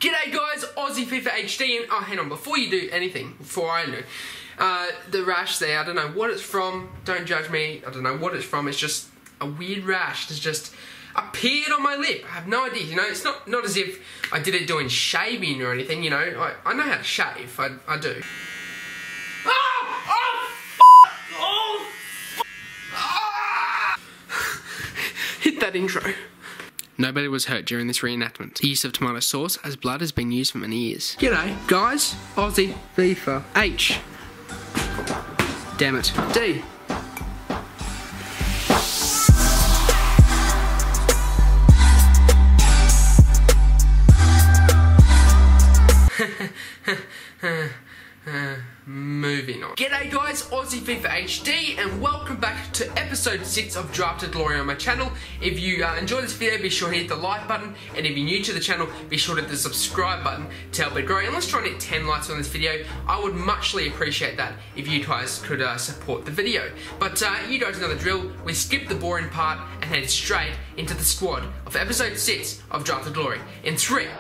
G'day guys, Aussie FIFA HD, and oh hang on, before you do anything, before I do, the rash there, I don't know what it's from, don't judge me, I don't know what it's from, it's just a weird rash that's just appeared on my lip. I have no idea, you know, it's not as if I did it doing shaving or anything, you know, I know how to shave, I do. Hit that intro. Nobody was hurt during this reenactment. The use of tomato sauce as blood has been used for many years. G'day, guys. Aussie FIFA. H. Damn it. D. Moving on. G'day guys, Aussie FIFA HD, and welcome back to episode 6 of Drafted Glory on my channel. If you enjoyed this video, be sure to hit the like button, and if you're new to the channel, be sure to hit the subscribe button to help it grow. And let's try and hit 10 likes on this video. I would muchly appreciate that if you guys could support the video. But you guys know the drill. We skip the boring part and head straight into the squad of episode 6 of Drafted Glory in 3, 2, 1.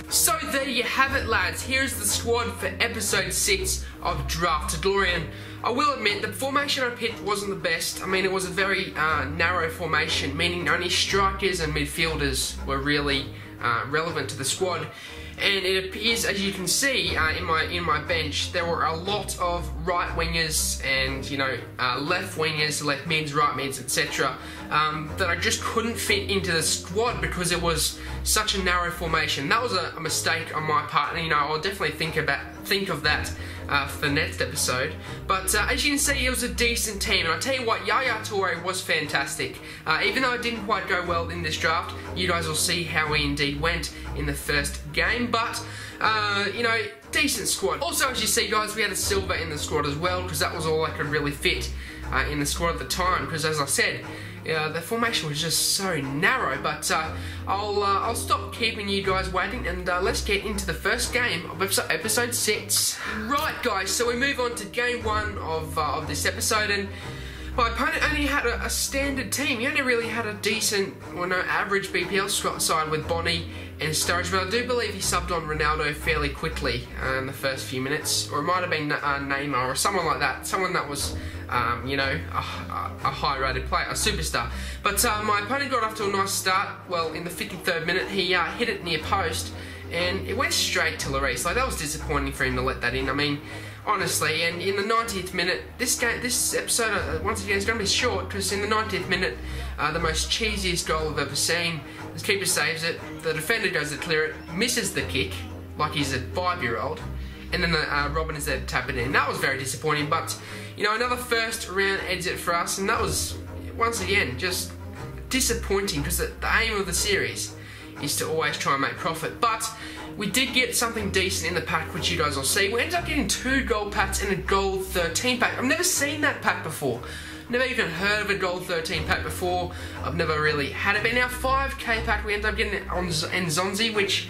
So there you have it, lads. Here's the squad for episode 6 of Drafted Glory, and I will admit the formation I picked wasn't the best. I mean, it was a very narrow formation, meaning only strikers and midfielders were really relevant to the squad. And it appears, as you can see in my bench, there were a lot of right wingers and left wingers, left mids, right mids, etc. That I just couldn't fit into the squad because it was such a narrow formation. That was a mistake on my part, and I'll definitely think of that for the next episode. But as you can see, it was a decent team, and I tell you what, YAYA was fantastic. Even though it didn't quite go well in this draft, you guys will see how we indeed went in the first game. But decent squad. Also, as you see, guys, we had a silver in the squad as well, because that was all I could really fit in the squad at the time. Because as I said, the formation was just so narrow. But I'll stop keeping you guys waiting, and let's get into the first game of episode 6. Right, guys, so we move on to game 1 of this episode, and my opponent only had a standard team. He only really had a decent, average BPL side with Bonnie and Sturridge, but I do believe he subbed on Ronaldo fairly quickly in the first few minutes, or it might have been Neymar or someone like that, someone that was, a high-rated player, a superstar. But my opponent got off to a nice start. Well, in the 53rd minute, he hit it near post, and it went straight to Lloris. Like, that was disappointing for him to let that in. I mean, honestly, and in the 90th minute, this episode, once again, is going to be short, because in the 90th minute, the most cheesiest goal I've ever seen. The keeper saves it, the defender goes to clear it, misses the kick, like he's a 5-year-old, and then Robin is there to tap it in. That was very disappointing, but, another first round exit for us, and that was, once again, just disappointing, because the aim of the series is to always try and make profit. But we did get something decent in the pack, which you guys will see. We ended up getting 2 gold packs and a gold 13 pack. I've never seen that pack before. Never even heard of a gold 13 pack before. I've never really had it. But in our 5k pack, we ended up getting it on Nzonzi, which,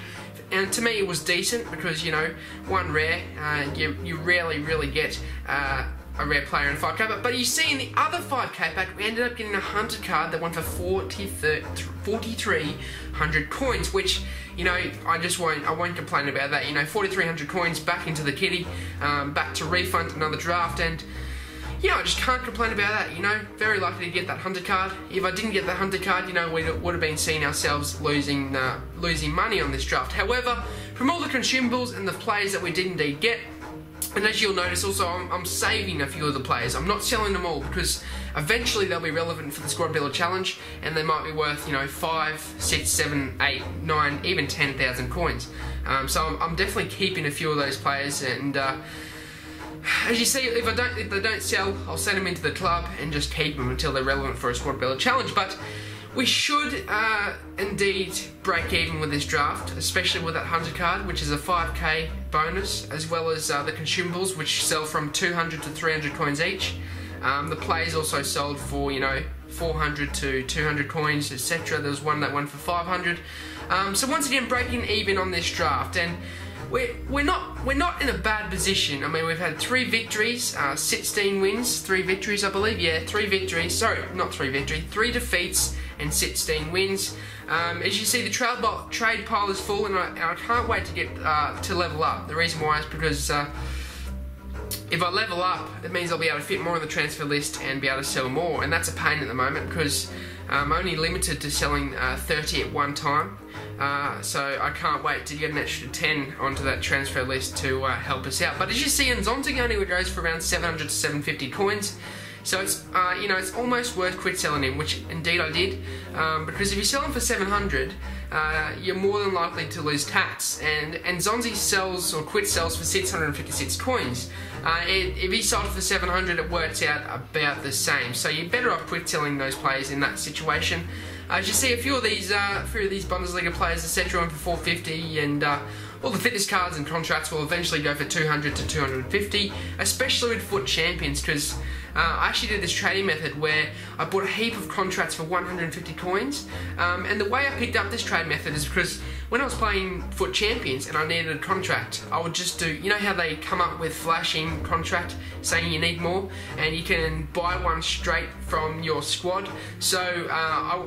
and to me, it was decent because, one rare, you rarely really get a rare player in a 5k. But you see, in the other 5k pack, we ended up getting a hunter card that went for 4,300 coins, which, I won't complain about that. 4,300 coins back into the kitty, back to refund another draft, and I just can't complain about that. Very likely to get that hunter card. If I didn't get that hunter card, we would have been seeing ourselves losing money on this draft. However, from all the consumables and the players that we did indeed get, and as you'll notice also, I'm saving a few of the players. I'm not selling them all, because eventually they'll be relevant for the Squad Builder Challenge, and they might be worth, 5, 6, 7, 8, 9, even 10,000 coins. So I'm definitely keeping a few of those players, and as you see, if they don't sell, I'll send them into the club and just keep them until they're relevant for a Squad Builder Challenge. But we should indeed break even with this draft, especially with that hunter card, which is a 5k bonus, as well as the consumables, which sell from 200 to 300 coins each. The players also sold for 400 to 200 coins, etc. There was one that went for 500. So once again, breaking even on this draft, and we're not in a bad position. I mean, we've had 3 victories, 16 wins, 3 victories, I believe. Yeah, 3 victories. Sorry, not 3 victories, 3 defeats and 16 wins. As you see, the trade pile is full, and I can't wait to get to level up. The reason why is because if I level up, it means I'll be able to fit more on the transfer list and be able to sell more, and that's a pain at the moment because I'm only limited to selling 30 at one time. So I can't wait to get an extra 10 onto that transfer list to help us out. But as you see, Nzonzi only goes for around 700 to 750 coins. So it's it's almost worth quit selling him, which indeed I did, because if you sell him for 700, you're more than likely to lose tax. And Nzonzi sells or quit sells for 656 coins. If he sold it for 700, it works out about the same. So you're better off quit selling those players in that situation. As you see, a few of these Bundesliga players, etc., on for 450, and all the fitness cards and contracts will eventually go for 200 to 250, especially with FUT Champions, because I actually did this trading method where I bought a heap of contracts for 150 coins, and the way I picked up this trade method is because when I was playing FUT Champions and I needed a contract, I would just do, you know how they come up with flashing contract saying you need more, and you can buy one straight from your squad. So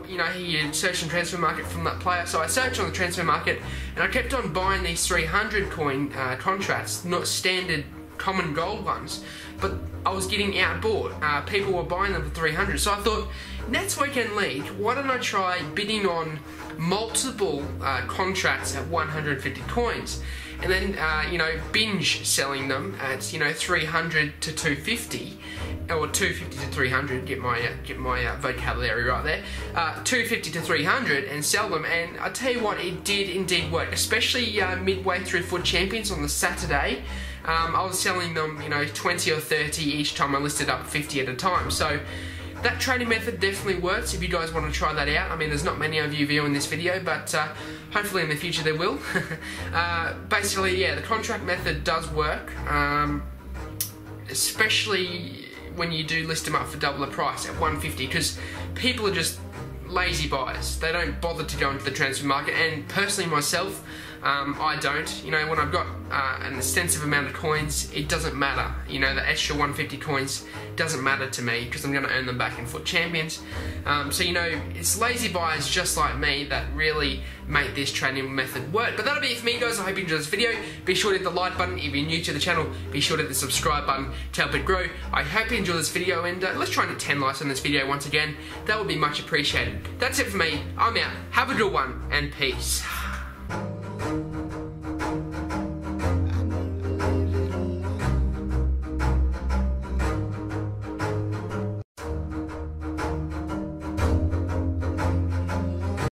you search on transfer market from that player. So I searched on the transfer market and I kept on buying these 300 coin contracts, not standard common gold ones, but I was getting outbought. People were buying them for 300, so I thought, next weekend league, why don't I try bidding on multiple contracts at 150 coins, and then binge selling them at 300 to 250, or 250 to 300. Get my vocabulary right there. 250 to 300, and sell them. And I tell you what, it did indeed work, especially midway through FUT Champions on the Saturday. I was selling them, 20 or 30 each time I listed up 50 at a time. So that trading method definitely works if you guys want to try that out. I mean, there's not many of you viewing this video, but hopefully in the future there will. Basically, yeah, the contract method does work, especially when you do list them up for double the price at 150, because people are just lazy buyers. They don't bother to go into the transfer market, and personally myself, I don't. When I've got an extensive amount of coins, it doesn't matter. The extra 150 coins doesn't matter to me because I'm going to earn them back in FUT Champions. So it's lazy buyers just like me that really make this trading method work. But that'll be it for me, guys. I hope you enjoyed this video. Be sure to hit the like button if you're new to the channel. Be sure to hit the subscribe button to help it grow. I hope you enjoyed this video, and let's try and hit 10 likes on this video once again. That would be much appreciated. That's it for me. I'm out. Have a good one, and peace.